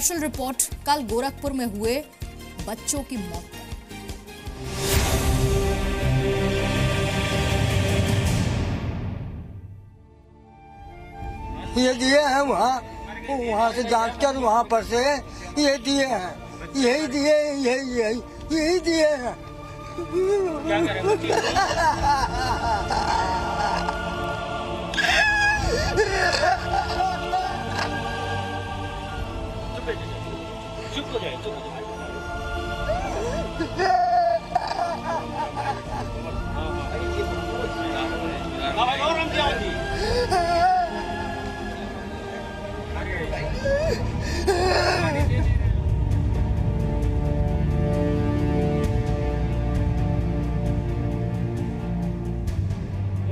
Special report कल गोरखपुर में हुए बच्चों की मौत पर। ये दिए हैं वहाँ से जांच कर वहाँ पर से ये दिए हैं, यही दिए, यही दिए हैं। चुप हो जाए, चुप हो जाए।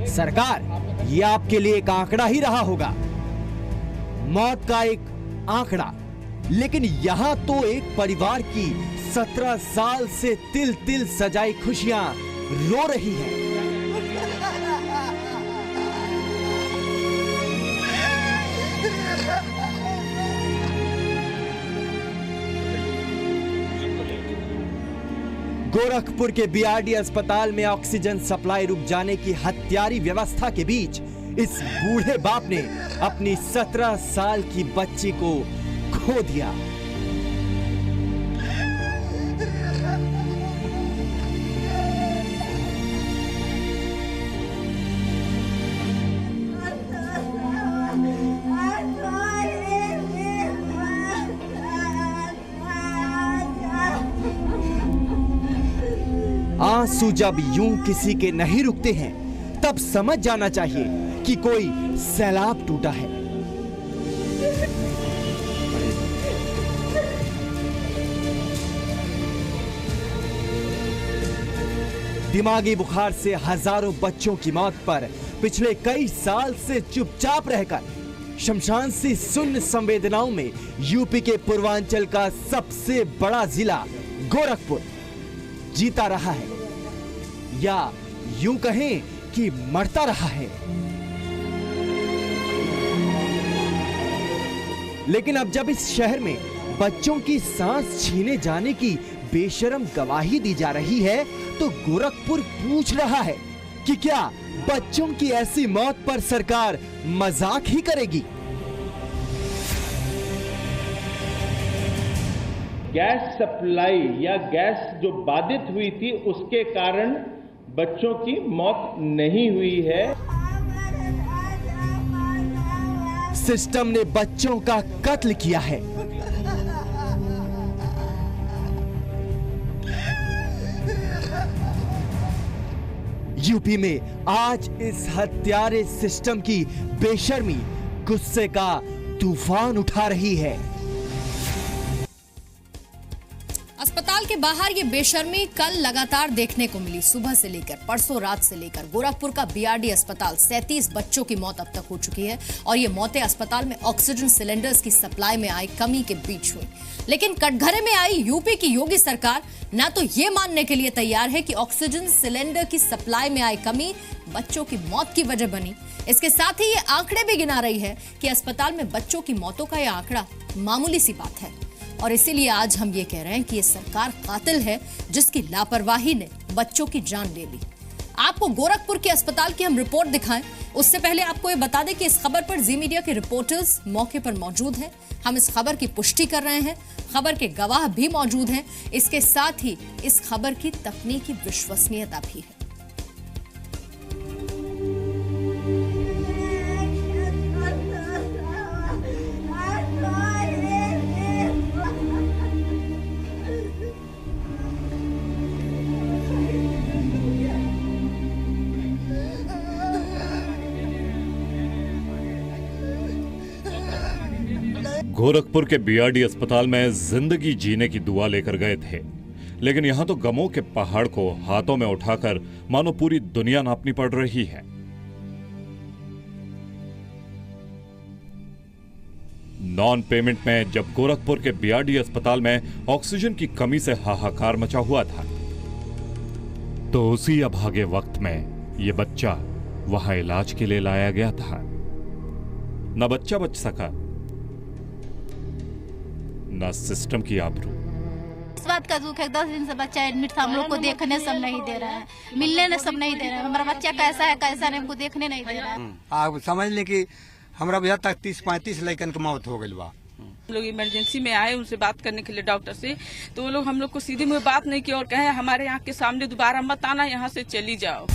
सरकार, ये आपके लिए एक आंकड़ा ही रहा होगा, मौत का एक आंकड़ा, लेकिन यहाँ तो एक परिवार की 17 साल से तिल तिल सजाई खुशियां रो रही हैं। गोरखपुर के बीआरडी अस्पताल में ऑक्सीजन सप्लाई रुक जाने की हत्यारी व्यवस्था के बीच इस बूढ़े बाप ने अपनी 17 साल की बच्ची को खो दिया। आंसू जब यूं किसी के नहीं रुकते हैं, तब समझ जाना चाहिए कि कोई सैलाब टूटा है। दिमागी बुखार से हजारों बच्चों की मौत पर पिछले कई साल से चुपचाप रहकर शमशान सी सुन्न संवेदनाओं में यूपी के पूर्वांचल का सबसे बड़ा जिला गोरखपुर जीता रहा है, या यूं कहें कि मरता रहा है। लेकिन अब जब इस शहर में बच्चों की सांस छीने जाने की बेशरम गवाही दी जा रही है, तो गोरखपुर पूछ रहा है कि क्या बच्चों की ऐसी मौत पर सरकार मजाक ही करेगी? गैस सप्लाई या गैस जो बाधित हुई थी उसके कारण बच्चों की मौत नहीं हुई है। सिस्टम ने बच्चों का कत्ल किया है। यूपी में आज इस हत्यारे सिस्टम की बेशर्मी गुस्से का तूफान उठा रही है। अस्पताल के बाहर ये बेशर्मी कल लगातार देखने को मिली। सुबह से लेकर परसों रात से लेकर गोरखपुर का बीआरडी अस्पताल 37 बच्चों की मौत अब तक हो चुकी है, और ये मौतें अस्पताल में ऑक्सीजन सिलेंडर्स की सप्लाई में आई कमी के बीच हुई। लेकिन कटघरे में आई यूपी की योगी सरकार ना तो ये मानने के लिए तैयार है कि ऑक्सीजन सिलेंडर की सप्लाई में आई कमी बच्चों की मौत की वजह बनी, इसके साथ ही ये आंकड़े भी गिना रही है कि अस्पताल में बच्चों की मौतों का यह आंकड़ा मामूली सी बात है। और इसीलिए आज हम ये कह रहे हैं कि ये सरकार कातिल है, जिसकी लापरवाही ने बच्चों की जान ले ली। आपको गोरखपुर के अस्पताल की हम रिपोर्ट दिखाएं, उससे पहले आपको ये बता दें कि इस खबर पर जी मीडिया के रिपोर्टर्स मौके पर मौजूद हैं। हम इस खबर की पुष्टि कर रहे हैं, खबर के गवाह भी मौजूद हैं। इसके साथ ही इस खबर की तकनीकी विश्वसनीयता भी है। गोरखपुर के बीआरडी अस्पताल में जिंदगी जीने की दुआ लेकर गए थे, लेकिन यहां तो गमों के पहाड़ को हाथों में उठाकर मानो पूरी दुनिया नापनी पड़ रही है। नॉन पेमेंट में जब गोरखपुर के बीआरडी अस्पताल में ऑक्सीजन की कमी से हाहाकार मचा हुआ था, तो उसी अभागे वक्त में यह बच्चा वहां इलाज के लिए लाया गया था। न बच्चा बच सका, न सिस्टम की आबरू। इस बात का दुख है, 10 दिन से बच्चा एडमिट था, हम लोग को देखने सब नहीं दे रहा है, मिलने ने सब नहीं दे रहा है। हमारा बच्चा कैसा है कैसा नहीं, हमको देखने नहीं दे रहा है। आप समझ लें कि हमारा भैया तक 30-35 लड़कन की मौत हो गई बा। हम लोग इमरजेंसी में आए उनसे बात करने के लिए डॉक्टर से, तो वो लोग हम लोग को सीधे मुंह बात नहीं की और कहे हमारे यहाँ के सामने दोबारा मत आना, यहाँ से चली जाओ।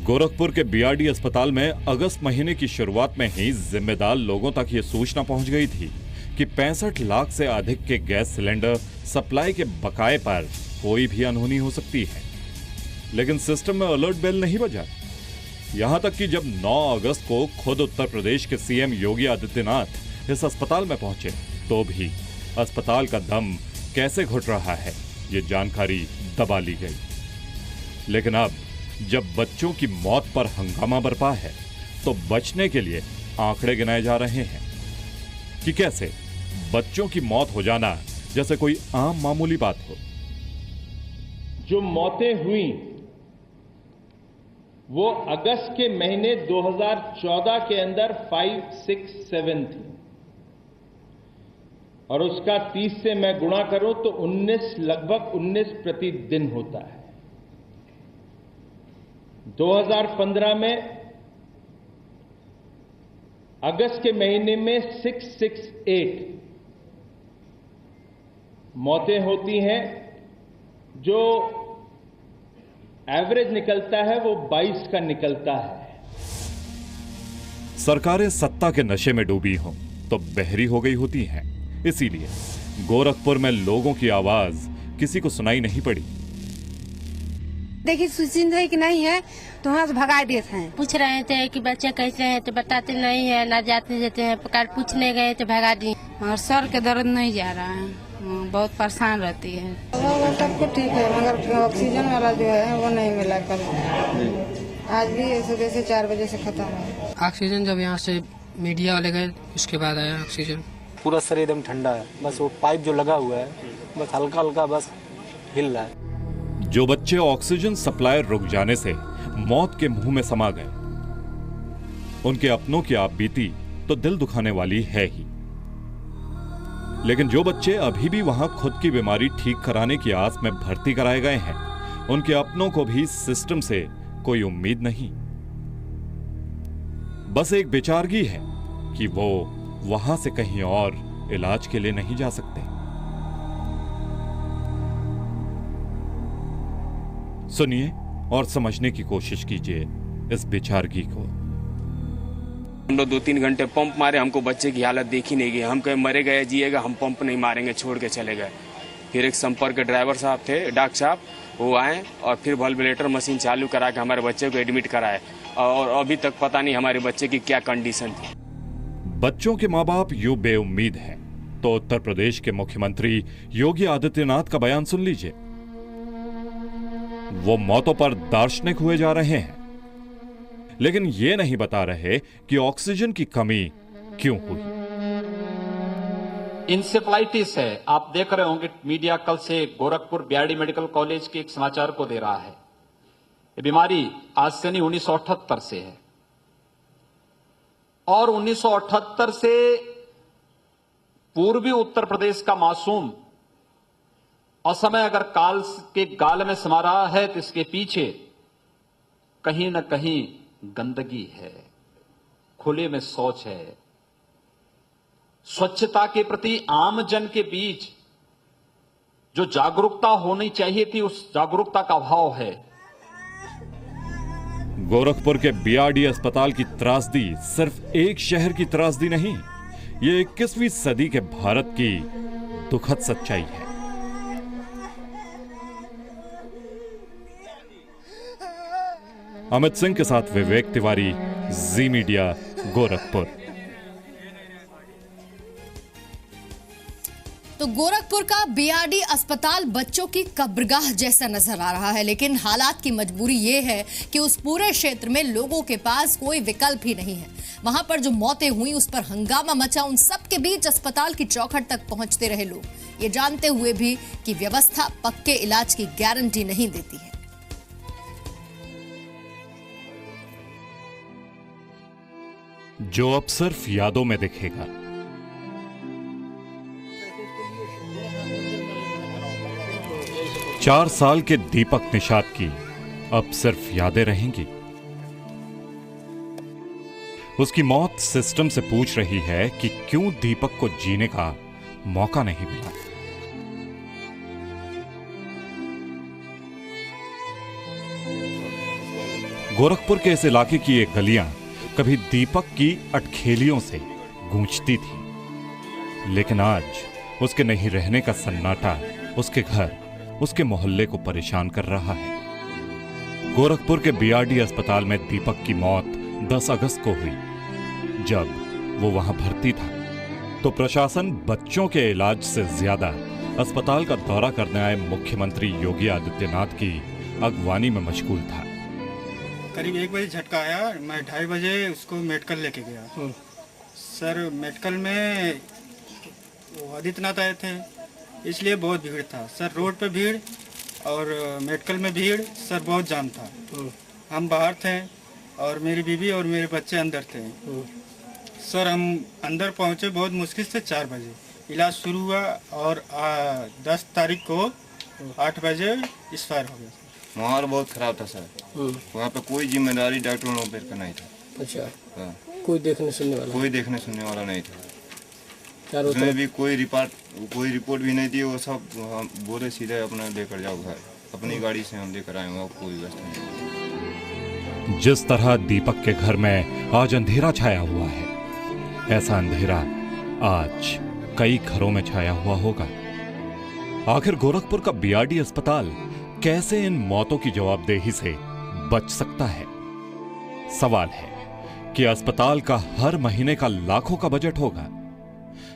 गोरखपुर के बीआरडी अस्पताल में अगस्त महीने की शुरुआत में ही जिम्मेदार लोगों तक ये सूचना पहुंच गई थी कि 65 लाख से अधिक के गैस सिलेंडर सप्लाई के बकाये पर कोई भी अनहोनी हो सकती है, लेकिन सिस्टम में अलर्ट बेल नहीं बजा। यहां तक कि जब 9 अगस्त को खुद उत्तर प्रदेश के सीएम योगी आदित्यनाथ इस अस्पताल में पहुंचे तो भी अस्पताल का दम कैसे घुट रहा है ये जानकारी दबा ली गई। लेकिन अब जब बच्चों की मौत पर हंगामा बरपा है तो बचने के लिए आंकड़े गिनाए जा रहे हैं कि कैसे बच्चों की मौत हो जाना जैसे कोई आम मामूली बात हो। जो मौतें हुई वो अगस्त के महीने 2014 के अंदर 5, 6, 7 थी और उसका 30 से मैं गुणा करूं तो 19, लगभग 19 प्रतिदिन होता है। 2015 में अगस्त के महीने में 668 मौतें होती हैं, जो एवरेज निकलता है वो 22 का निकलता है। सरकारें सत्ता के नशे में डूबी हों तो बहरी हो गई होती हैं, इसीलिए गोरखपुर में लोगों की आवाज किसी को सुनाई नहीं पड़ी। देखिए सुचिंद है कि नहीं है तो वहाँ से भगा देते हैं। पूछ रहे थे कि बच्चे कैसे हैं तो बताते नहीं है, ना जाते देते हैं, कल पूछने गए तो भगा दिए। और सर के दर्द नहीं जा रहा है, बहुत परेशान रहती है। सबको ठीक है मगर ऑक्सीजन वाला जो है वो नहीं मिला कल, आज भी सुबह से 4 बजे से खत्म है ऑक्सीजन। जब यहाँ से मीडिया वाले गए उसके बाद आया ऑक्सीजन। पूरा शरीर एकदम ठंडा है, बस वो पाइप जो लगा हुआ है बस हल्का हल्का बस हिल रहा है। जो बच्चे ऑक्सीजन सप्लाई रुक जाने से मौत के मुंह में समा गए, उनके अपनों की आपबीती तो दिल दुखाने वाली है ही, लेकिन जो बच्चे अभी भी वहां खुद की बीमारी ठीक कराने की आस में भर्ती कराए गए हैं, उनके अपनों को भी सिस्टम से कोई उम्मीद नहीं। बस एक बेचारगी है कि वो वहां से कहीं और इलाज के लिए नहीं जा सकते। सुनिए और समझने की कोशिश कीजिए इस बेचारगी को। हम लोग 2-3 घंटे पंप मारे, हमको बच्चे की हालत देखी नहीं गई। हम कहे मरे गए जिएगा, हम पंप नहीं मारेंगे, छोड़ के चले गए। फिर एक संपर्क ड्राइवर साहब थे, डॉक्टर साहब, वो आए और फिर वाल्वुलेटर मशीन चालू करा के हमारे बच्चे को एडमिट कराए और अभी तक पता नहीं हमारे बच्चे की क्या कंडीशन थी। बच्चों के माँ बाप यूं बेउम्मीद हैं तो उत्तर प्रदेश के मुख्यमंत्री योगी आदित्यनाथ का बयान सुन लीजिए। वो मौतों पर दार्शनिक हुए जा रहे हैं, लेकिन ये नहीं बता रहे कि ऑक्सीजन की कमी क्यों हुई। इंसेफ्लाइटिस है, आप देख रहे होंगे मीडिया कल से गोरखपुर बीआरडी मेडिकल कॉलेज के एक समाचार को दे रहा है। ये बीमारी आज से नहीं 1978 से है और 1978 से पूर्वी उत्तर प्रदेश का मासूम असमय अगर काल के गाल में समा रहा है तो इसके पीछे कहीं न कहीं गंदगी है, खुले में शौच है, स्वच्छता के प्रति आम जन के बीच जो जागरूकता होनी चाहिए थी उस जागरूकता का अभाव है। गोरखपुर के बीआरडी अस्पताल की त्रासदी सिर्फ एक शहर की त्रासदी नहीं, ये 21वीं सदी के भारत की दुखद सच्चाई है। अमित सिंह के साथ विवेक तिवारी, जी मीडिया, गोरखपुर। तो गोरखपुर का बीआरडी अस्पताल बच्चों की कब्रगाह जैसा नजर आ रहा है, लेकिन हालात की मजबूरी ये है कि उस पूरे क्षेत्र में लोगों के पास कोई विकल्प ही नहीं है। वहां पर जो मौतें हुई उस पर हंगामा मचा, उन सब के बीच अस्पताल की चौखट तक पहुंचते रहे लोग, ये जानते हुए भी कि व्यवस्था पक्के इलाज की गारंटी नहीं देती है। जो अब सिर्फ यादों में दिखेगा। चार साल के दीपक निषाद की अब सिर्फ यादें रहेंगी। उसकी मौत सिस्टम से पूछ रही है कि क्यों दीपक को जीने का मौका नहीं मिला। गोरखपुर के इस इलाके की एक गलियां कभी दीपक की अटखेलियों से गूंजती थी, लेकिन आज उसके नहीं रहने का सन्नाटा उसके घर, उसके मोहल्ले को परेशान कर रहा है। गोरखपुर के बीआरडी अस्पताल में दीपक की मौत 10 अगस्त को हुई। जब वो वहां भर्ती था तो प्रशासन बच्चों के इलाज से ज्यादा अस्पताल का दौरा करने आए मुख्यमंत्री योगी आदित्यनाथ की अगवानी में मशगूल था। करीब 1 बजे झटका आया, मैं 2:30 बजे उसको मेडिकल लेके गया। सर मेडिकल में वो आदित्यनाथ आए थे, इसलिए बहुत भीड़ था सर, रोड पे भीड़ और मेडिकल में भीड़ सर, बहुत जाम था। हम बाहर थे और मेरी बीवी और मेरे बच्चे अंदर थे सर। हम अंदर पहुंचे बहुत मुश्किल से 4 बजे, इलाज शुरू हुआ और 10 तारीख को 8 बजे एक्सपायर हो गया। माहौल बहुत खराब था सर, वहाँ पे कोई जिम्मेदारी डॉक्टरों का नहीं था। अच्छा, कोई देखने सुनने वाला नहीं था। उसमें भी कोई रिपोर्ट भी नहीं दी। वो सब बोले सीधे अपना लेकर जाओ घर, अपनी गाड़ी से हम लेकर आए, वहाँ कोई व्यवस्था नहीं। जिस तरह दीपक के घर में आज अंधेरा छाया हुआ है, ऐसा अंधेरा आज कई घरों में छाया हुआ होगा। आखिर गोरखपुर का बीआरडी अस्पताल कैसे इन मौतों की जवाबदेही से बच सकता है? सवाल है कि अस्पताल का हर महीने का लाखों का बजट होगा,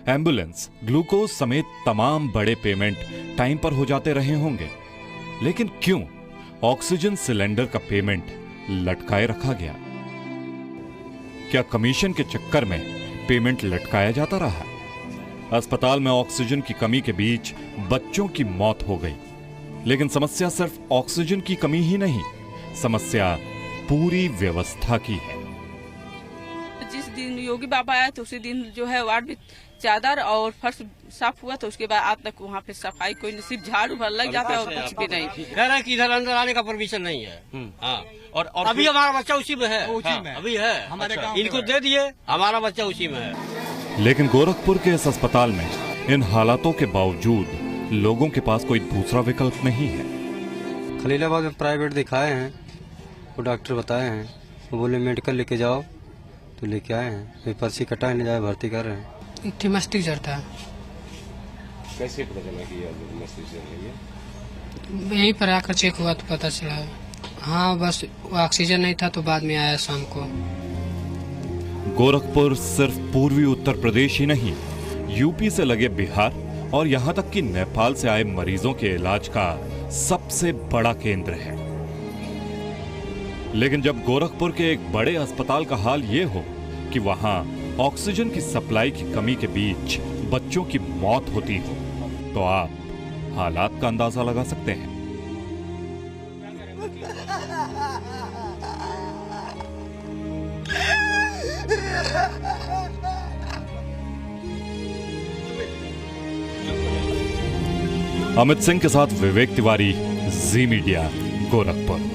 एम्बुलेंस, ग्लूकोज समेत तमाम बड़े पेमेंट टाइम पर हो जाते रहे होंगे, लेकिन क्यों ऑक्सीजन सिलेंडर का पेमेंट लटकाए रखा गया? क्या कमीशन के चक्कर में पेमेंट लटकाया जाता रहा? अस्पताल में ऑक्सीजन की कमी के बीच बच्चों की मौत हो गई, लेकिन समस्या सिर्फ ऑक्सीजन की कमी ही नहीं, समस्या पूरी व्यवस्था की है। जिस दिन योगी बाबा आए तो उसी दिन जो है वार्ड में चादर और फर्श साफ हुआ, तो उसके बाद आज तक वहाँ पे सफाई कोई नहीं, सिर्फ झाड़ू भर लग जाता है और कुछ भी नहीं। कह रहा है कि इधर अंदर आने का परमिशन नहीं है। हाँ, और अभी हमारा बच्चा उसी में है। अभी है, इनको दे दिए, हमारा बच्चा उसी में है। लेकिन गोरखपुर के इस अस्पताल में इन हालातों के बावजूद लोगों के पास कोई दूसरा विकल्प नहीं है। खलीलाबाद में प्राइवेट दिखाए हैं, वो डॉक्टर बताए हैं, वो बोले मेडिकल लेके जाओ, तो लेके आए हैं। फिर पर्ची कटा ले जाए, भर्ती कर रहे हैं। मस्तिष्क जड़ता है। कैसे पता चला कि मस्तिष्क जड़ है? यहीं पर आकर चेक हुआ तो पता चला। हाँ, बस ऑक्सीजन नहीं था तो बाद में आया शाम को। गोरखपुर सिर्फ पूर्वी उत्तर प्रदेश ही नहीं, यूपी से लगे बिहार और यहां तक कि नेपाल से आए मरीजों के इलाज का सबसे बड़ा केंद्र है। लेकिन जब गोरखपुर के एक बड़े अस्पताल का हाल ये हो कि वहां ऑक्सीजन की सप्लाई की कमी के बीच बच्चों की मौत होती हो, तो आप हालात का अंदाजा लगा सकते हैं। अमित सिंह के साथ विवेक तिवारी, जी मीडिया, गोरखपुर।